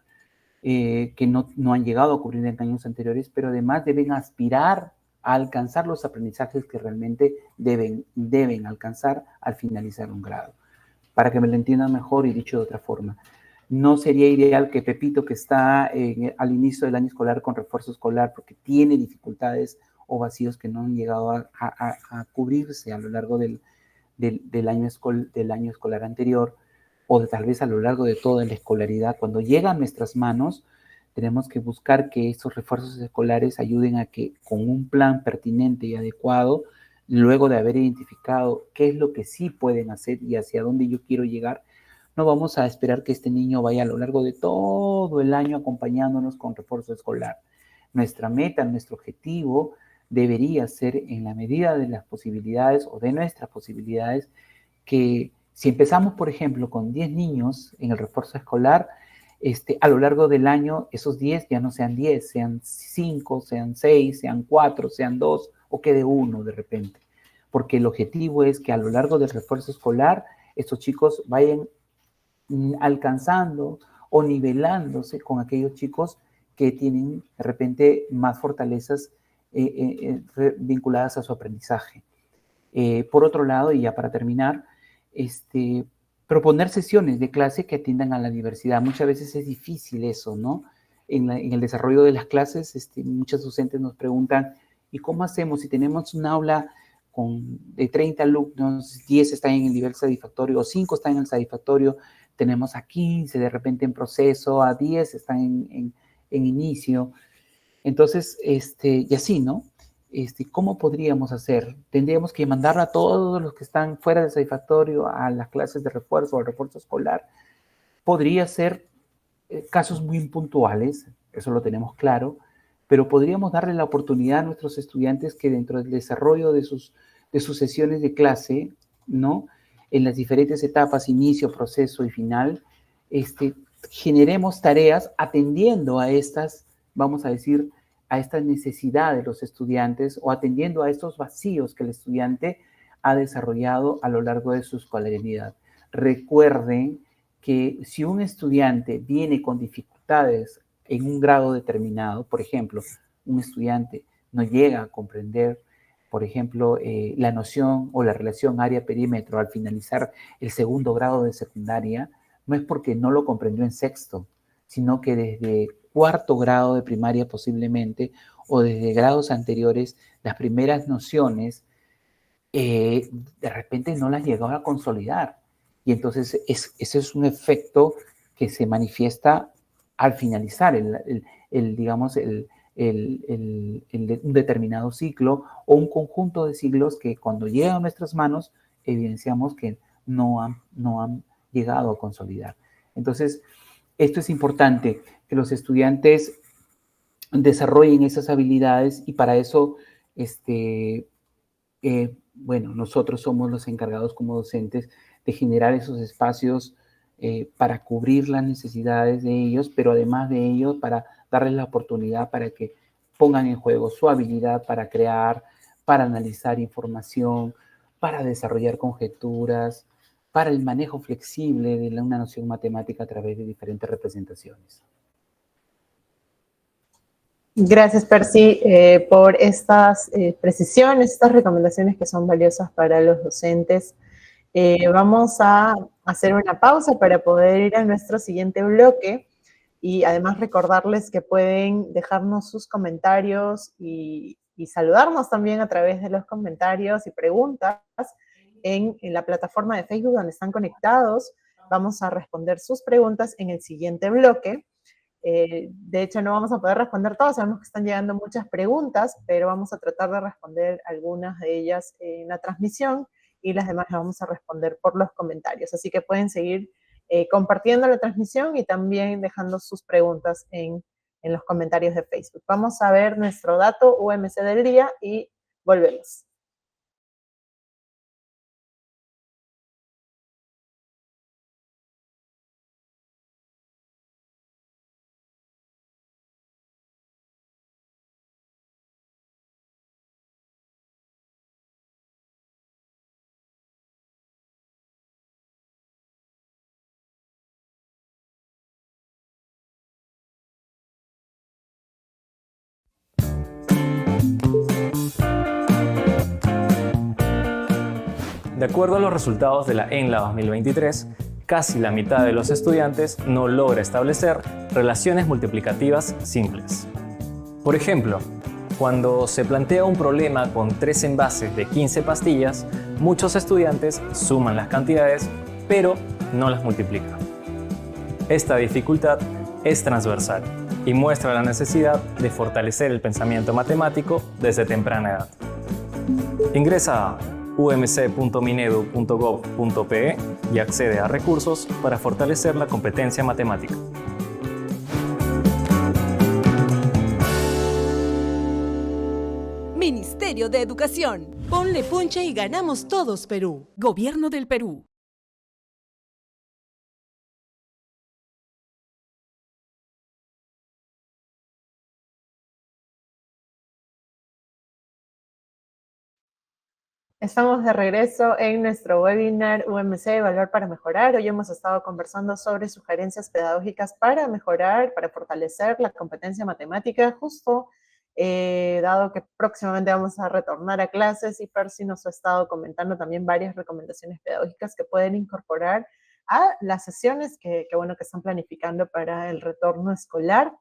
que no han llegado a cubrir en años anteriores, pero además deben aspirar a alcanzar los aprendizajes que realmente deben alcanzar al finalizar un grado. Para que me lo entiendan mejor y dicho de otra forma, no sería ideal que Pepito, que está al inicio del año escolar con refuerzo escolar porque tiene dificultades o vacíos que no han llegado a cubrirse a lo largo del año escolar anterior, o tal vez a lo largo de toda la escolaridad, cuando llega a nuestras manos, tenemos que buscar que estos refuerzos escolares ayuden a que con un plan pertinente y adecuado, luego de haber identificado qué es lo que sí pueden hacer y hacia dónde yo quiero llegar, no vamos a esperar que este niño vaya a lo largo de todo el año acompañándonos con refuerzo escolar. Nuestra meta, nuestro objetivo debería ser, en la medida de las posibilidades o de nuestras posibilidades, que si empezamos, por ejemplo, con 10 niños en el refuerzo escolar, a lo largo del año esos 10 ya no sean 10, sean 5, sean 6, sean 4, sean 2 o quede uno de repente. Porque el objetivo es que a lo largo del refuerzo escolar estos chicos vayan alcanzando o nivelándose con aquellos chicos que tienen de repente más fortalezas vinculadas a su aprendizaje. Por otro lado, y ya para terminar, proponer sesiones de clase que atiendan a la diversidad. Muchas veces es difícil eso, ¿no? En el desarrollo de las clases, muchos docentes nos preguntan, ¿y cómo hacemos si tenemos un aula de 30 alumnos, 10 están en el nivel satisfactorio o 5 están en el satisfactorio, tenemos a 15 de repente en proceso, a 10 están en inicio? Entonces, y así, ¿no? ¿Cómo podríamos hacer? ¿Tendríamos que mandar a todos los que están fuera del satisfactorio a las clases de refuerzo o al refuerzo escolar? Podría ser casos muy puntuales, eso lo tenemos claro, pero podríamos darle la oportunidad a nuestros estudiantes que dentro del desarrollo de sus sesiones de clase, ¿no? En las diferentes etapas, inicio, proceso y final, generemos tareas atendiendo a estas, vamos a decir, a esta necesidad de los estudiantes o atendiendo a estos vacíos que el estudiante ha desarrollado a lo largo de su escolaridad. Recuerden que si un estudiante viene con dificultades en un grado determinado, por ejemplo, un estudiante no llega a comprender, por ejemplo, la noción o la relación área-perímetro al finalizar el segundo grado de secundaria, no es porque no lo comprendió en sexto, sino que desde cuarto grado de primaria posiblemente, o desde grados anteriores, las primeras nociones de repente no las llegaba a consolidar. Y entonces ese es un efecto que se manifiesta al finalizar digamos, un determinado ciclo o un conjunto de ciclos que cuando llegan a nuestras manos evidenciamos que no llegado a consolidar. Entonces, esto es importante, que los estudiantes desarrollen esas habilidades y para eso, bueno, nosotros somos los encargados como docentes de generar esos espacios para cubrir las necesidades de ellos, pero además de ello, para darles la oportunidad para que pongan en juego su habilidad para crear, para analizar información, para desarrollar conjeturas, para el manejo flexible de una noción matemática a través de diferentes representaciones. Gracias, Percy, por estas precisiones, estas recomendaciones que son valiosas para los docentes. Vamos a hacer una pausa para poder ir a nuestro siguiente bloque y además recordarles que pueden dejarnos sus comentarios y saludarnos también a través de los comentarios y preguntas en la plataforma de Facebook donde están conectados. Vamos a responder sus preguntas en el siguiente bloque. De hecho, no vamos a poder responder todas, sabemos que están llegando muchas preguntas, pero vamos a tratar de responder algunas de ellas en la transmisión y las demás las vamos a responder por los comentarios. Así que pueden seguir compartiendo la transmisión y también dejando sus preguntas en los comentarios de Facebook. Vamos a ver nuestro dato UMC del día y volvemos. De acuerdo a los resultados de la ENLA 2023, casi la mitad de los estudiantes no logra establecer relaciones multiplicativas simples. Por ejemplo, cuando se plantea un problema con 3 envases de 15 pastillas, muchos estudiantes suman las cantidades, pero no las multiplican. Esta dificultad es transversal y muestra la necesidad de fortalecer el pensamiento matemático desde temprana edad. Ingresa a umc.minedu.gov.pe y accede a recursos para fortalecer la competencia matemática. Ministerio de Educación. Ponle punche y ganamos todos Perú. Gobierno del Perú. Estamos de regreso en nuestro webinar UMC Evaluar para Mejorar. Hoy hemos estado conversando sobre sugerencias pedagógicas para mejorar, para fortalecer la competencia matemática, justo dado que próximamente vamos a retornar a clases y Percy nos ha estado comentando también varias recomendaciones pedagógicas que pueden incorporar a las sesiones que están planificando para el retorno escolar.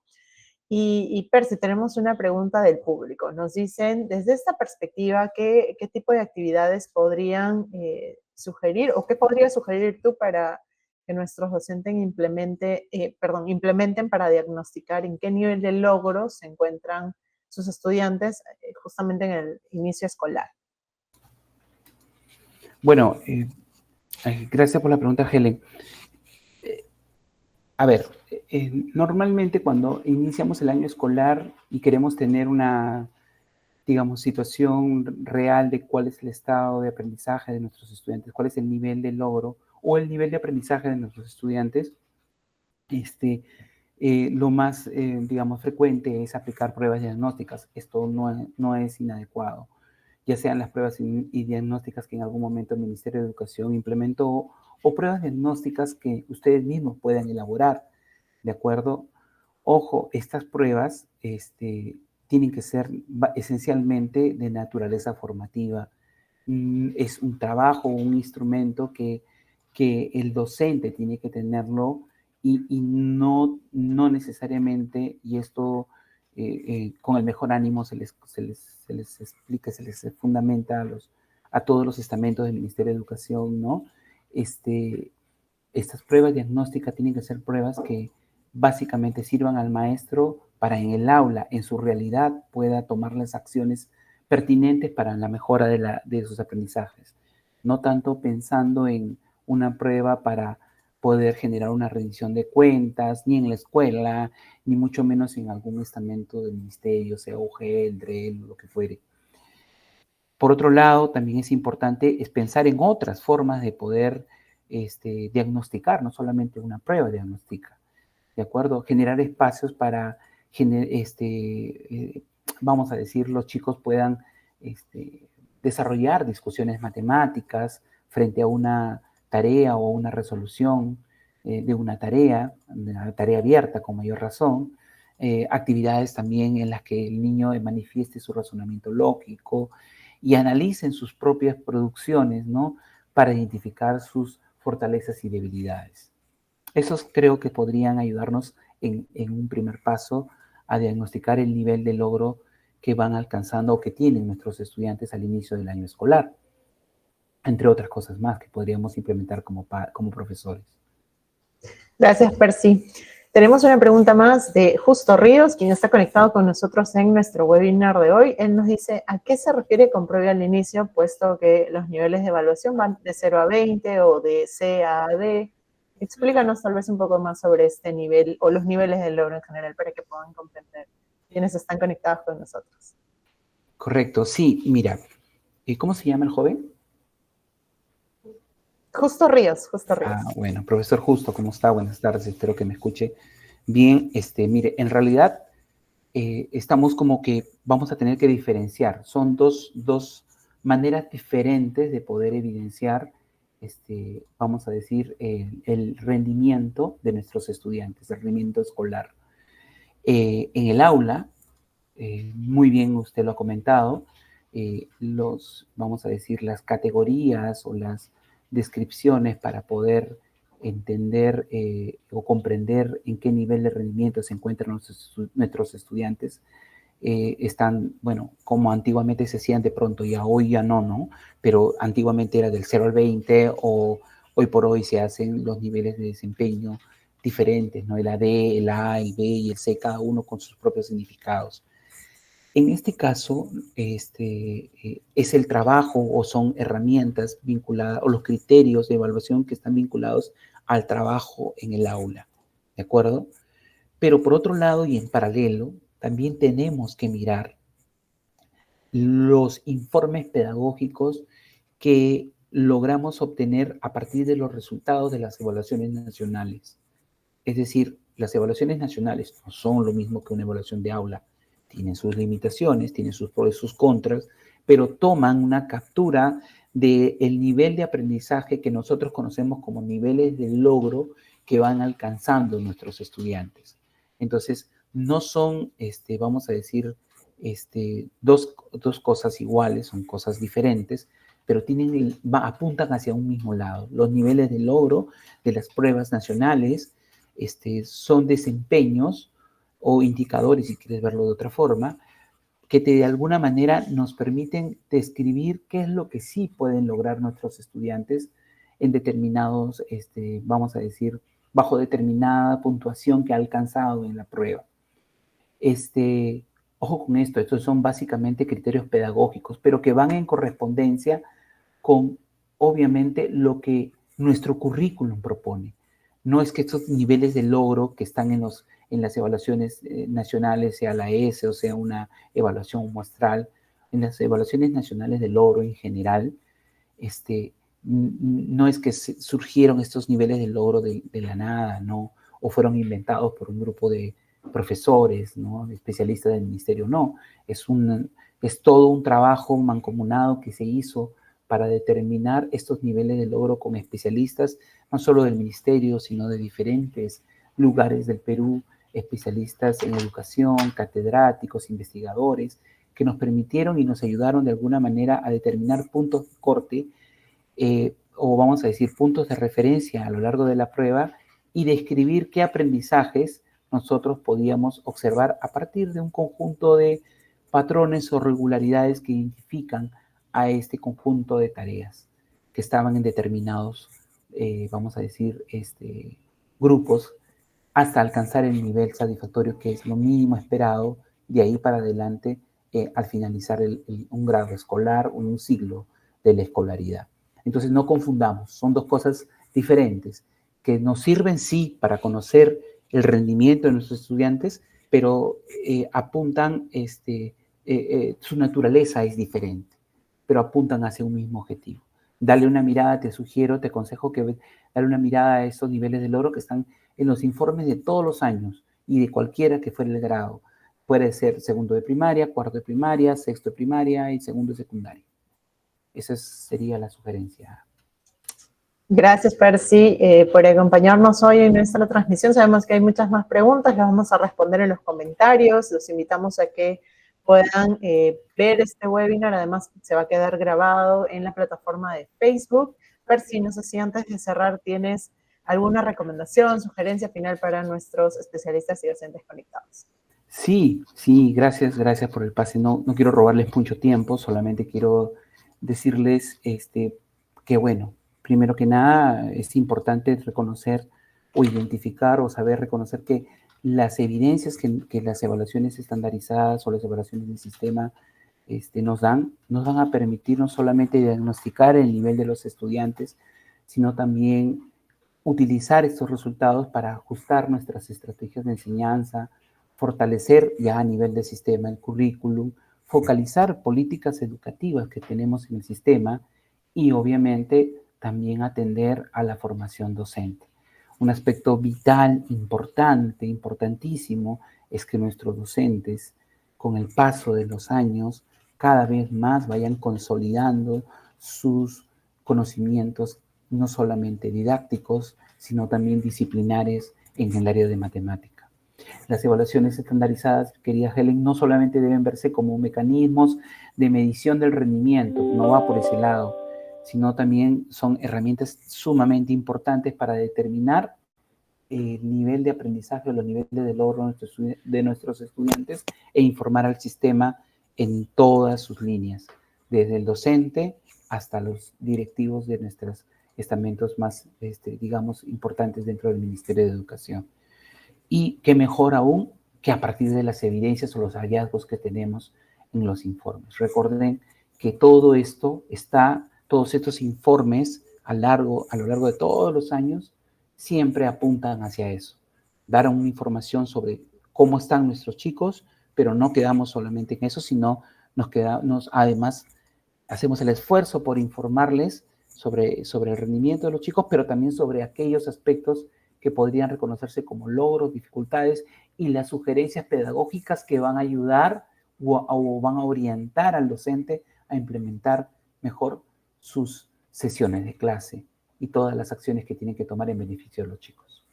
Y Percy, tenemos una pregunta del público. Nos dicen, desde esta perspectiva, ¿qué tipo de actividades podrían sugerir o qué podrías sugerir tú para que nuestros docentes implementen para diagnosticar en qué nivel de logro se encuentran sus estudiantes justamente en el inicio escolar? Bueno, gracias por la pregunta, Helen. A ver, normalmente cuando iniciamos el año escolar y queremos tener una, digamos, situación real de cuál es el estado de aprendizaje de nuestros estudiantes, cuál es el nivel de logro o el nivel de aprendizaje de nuestros estudiantes, lo más, digamos, frecuente es aplicar pruebas diagnósticas. Esto no es inadecuado, ya sean las pruebas y diagnósticas que en algún momento el Ministerio de Educación implementó o pruebas diagnósticas que ustedes mismos puedan elaborar, ¿de acuerdo? Ojo, estas pruebas tienen que ser esencialmente de naturaleza formativa. Es un trabajo, un instrumento que el docente tiene que tenerlo y no necesariamente, y esto con el mejor ánimo se les explica, se les fundamenta a todos los estamentos del Ministerio de Educación, ¿no? Estas pruebas diagnósticas tienen que ser pruebas que básicamente sirvan al maestro para en el aula, en su realidad, pueda tomar las acciones pertinentes para la mejora de sus aprendizajes. No tanto pensando en una prueba para poder generar una rendición de cuentas, ni en la escuela, ni mucho menos en algún estamento del ministerio, sea UGEL, DREL, lo que fuere. Por otro lado, también es importante pensar en otras formas de poder diagnosticar, no solamente una prueba diagnóstica, ¿de acuerdo? Generar espacios para, vamos a decir, los chicos puedan desarrollar discusiones matemáticas frente a una tarea o una resolución de una tarea abierta con mayor razón, actividades también en las que el niño manifieste su razonamiento lógico y analicen sus propias producciones, ¿no? Para identificar sus fortalezas y debilidades. Esos creo que podrían ayudarnos en un primer paso a diagnosticar el nivel de logro que van alcanzando o que tienen nuestros estudiantes al inicio del año escolar, entre otras cosas más que podríamos implementar como profesores. Gracias, Percy. Tenemos una pregunta más de Justo Ríos, quien está conectado con nosotros en nuestro webinar de hoy. Él nos dice, ¿a qué se refiere con prueba al inicio, puesto que los niveles de evaluación van de 0 a 20 o de C a D? Explícanos tal vez un poco más sobre este nivel o los niveles del logro en general para que puedan comprender quienes están conectados con nosotros. Correcto, sí, mira. ¿Cómo se llama el joven? Justo Ríos, Justo Ríos. Bueno, profesor Justo, ¿cómo está? Buenas tardes, espero que me escuche bien. Mire, en realidad estamos como que vamos a tener que diferenciar. Son dos maneras diferentes de poder evidenciar, vamos a decir, el rendimiento de nuestros estudiantes, el rendimiento escolar. En el aula, muy bien usted lo ha comentado, vamos a decir, las categorías o las descripciones para poder entender o comprender en qué nivel de rendimiento se encuentran nuestros estudiantes están, bueno, como antiguamente se hacían de pronto, ya hoy ya no, pero antiguamente era del 0 al 20 o hoy por hoy se hacen los niveles de desempeño diferentes, ¿no? El AD, el A, el B y el C, cada uno con sus propios significados. En este caso, es el trabajo o son herramientas vinculadas o los criterios de evaluación que están vinculados al trabajo en el aula, ¿de acuerdo? Pero por otro lado y en paralelo, también tenemos que mirar los informes pedagógicos que logramos obtener a partir de los resultados de las evaluaciones nacionales. Es decir, las evaluaciones nacionales no son lo mismo que una evaluación de aula. Tienen sus limitaciones, tienen sus pros y sus contras, pero toman una captura del nivel de aprendizaje que nosotros conocemos como niveles de logro que van alcanzando nuestros estudiantes. Entonces, no son, vamos a decir, dos cosas iguales, son cosas diferentes, pero apuntan hacia un mismo lado. Los niveles de logro de las pruebas nacionales son desempeños o indicadores, si quieres verlo de otra forma, que de alguna manera nos permiten describir qué es lo que sí pueden lograr nuestros estudiantes en determinados, vamos a decir, bajo determinada puntuación que ha alcanzado en la prueba. Ojo con esto, estos son básicamente criterios pedagógicos, pero que van en correspondencia con, obviamente, lo que nuestro currículum propone. No es que estos niveles de logro que están en las evaluaciones nacionales, sea la ESE o sea una evaluación muestral, en las evaluaciones nacionales de logro en general, no es que surgieron estos niveles de logro de la nada, ¿no? O fueron inventados por un grupo de profesores, ¿no? Especialistas del ministerio, no. Es todo un trabajo mancomunado que se hizo para determinar estos niveles de logro con especialistas, no solo del ministerio, sino de diferentes lugares del Perú, especialistas en educación, catedráticos, investigadores, que nos permitieron y nos ayudaron de alguna manera a determinar puntos de corte, o vamos a decir puntos de referencia a lo largo de la prueba y describir qué aprendizajes nosotros podíamos observar a partir de un conjunto de patrones o regularidades que identifican a este conjunto de tareas que estaban en determinados, vamos a decir, grupos hasta alcanzar el nivel satisfactorio que es lo mínimo esperado de ahí para adelante al finalizar un grado escolar o un siglo de la escolaridad. Entonces no confundamos, son dos cosas diferentes. que nos sirven sí para conocer el rendimiento de nuestros estudiantes, pero apuntan, su naturaleza es diferente, pero apuntan hacia un mismo objetivo. Dale una mirada, te sugiero, te aconsejo que dale una mirada a estos niveles de logro que están en los informes de todos los años y de cualquiera que fuera el grado. Puede ser segundo de primaria, cuarto de primaria, sexto de primaria y segundo de secundaria. Esa sería la sugerencia. Gracias, Percy, por acompañarnos hoy en nuestra transmisión. Sabemos que hay muchas más preguntas, las vamos a responder en los comentarios. Los invitamos a que puedan ver este webinar. Además, se va a quedar grabado en la plataforma de Facebook. Percy, no sé si antes de cerrar tienes alguna recomendación, sugerencia final para nuestros especialistas y docentes conectados. Sí, gracias por el pase. No quiero robarles mucho tiempo, solamente quiero decirles que, bueno, primero que nada es importante reconocer o identificar o saber reconocer que las evidencias que las evaluaciones estandarizadas o las evaluaciones del sistema nos van a permitir no solamente diagnosticar el nivel de los estudiantes, sino también utilizar estos resultados para ajustar nuestras estrategias de enseñanza, fortalecer ya a nivel del sistema el currículum, focalizar políticas educativas que tenemos en el sistema y obviamente también atender a la formación docente. Un aspecto vital, importante, importantísimo, es que nuestros docentes, con el paso de los años, cada vez más vayan consolidando sus conocimientos, no solamente didácticos, sino también disciplinares en el área de matemática. Las evaluaciones estandarizadas, querida Helen, no solamente deben verse como mecanismos de medición del rendimiento, no va por ese lado, sino también son herramientas sumamente importantes para determinar el nivel de aprendizaje o los niveles de logro de nuestros estudiantes e informar al sistema en todas sus líneas, desde el docente hasta los directivos de nuestros estamentos más, digamos, importantes dentro del Ministerio de Educación. Y qué mejor aún que a partir de las evidencias o los hallazgos que tenemos en los informes. Recuerden que todos estos informes a lo largo de todos los años siempre apuntan hacia eso. Dar una información sobre cómo están nuestros chicos, pero no quedamos solamente en eso, sino además hacemos el esfuerzo por informarles sobre el rendimiento de los chicos, pero también sobre aquellos aspectos que podrían reconocerse como logros, dificultades y las sugerencias pedagógicas que van a ayudar o van a orientar al docente a implementar mejor sus sesiones de clase y todas las acciones que tienen que tomar en beneficio de los chicos.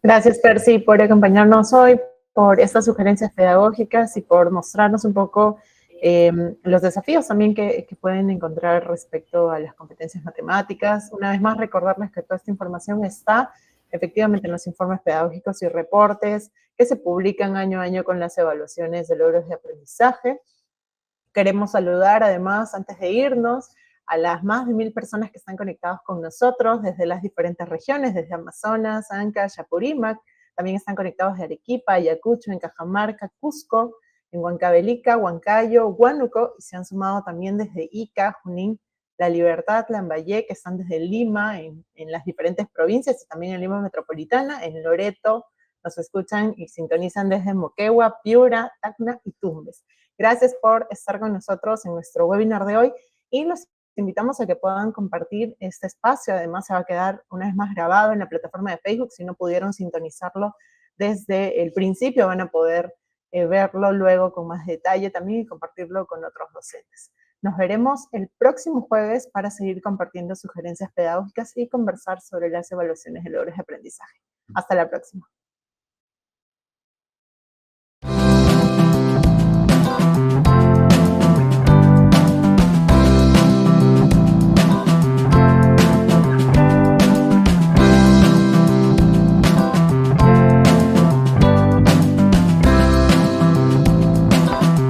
Gracias, Percy, por acompañarnos hoy, por estas sugerencias pedagógicas y por mostrarnos un poco los desafíos también que pueden encontrar respecto a las competencias matemáticas. Una vez más, recordarles que toda esta información está efectivamente en los informes pedagógicos y reportes que se publican año a año con las evaluaciones de logros de aprendizaje. Queremos saludar además, antes de irnos, a las más de 1000 personas que están conectadas con nosotros desde las diferentes regiones, desde Amazonas, Ancash, Apurímac. También están conectados de Arequipa, Ayacucho, en Cajamarca, Cusco, en Huancavelica, Huancayo, Huánuco, y se han sumado también desde Ica, Junín, La Libertad, Lambayeque, que están desde Lima, en las diferentes provincias, y también en Lima Metropolitana, en Loreto, nos escuchan y sintonizan desde Moquegua, Piura, Tacna y Tumbes. Gracias por estar con nosotros en nuestro webinar de hoy, y los invitamos a que puedan compartir este espacio. Además, se va a quedar una vez más grabado en la plataforma de Facebook. Si no pudieron sintonizarlo desde el principio, van a poder verlo luego con más detalle también y compartirlo con otros docentes. Nos veremos el próximo jueves para seguir compartiendo sugerencias pedagógicas y conversar sobre las evaluaciones de logros de aprendizaje. Hasta la próxima.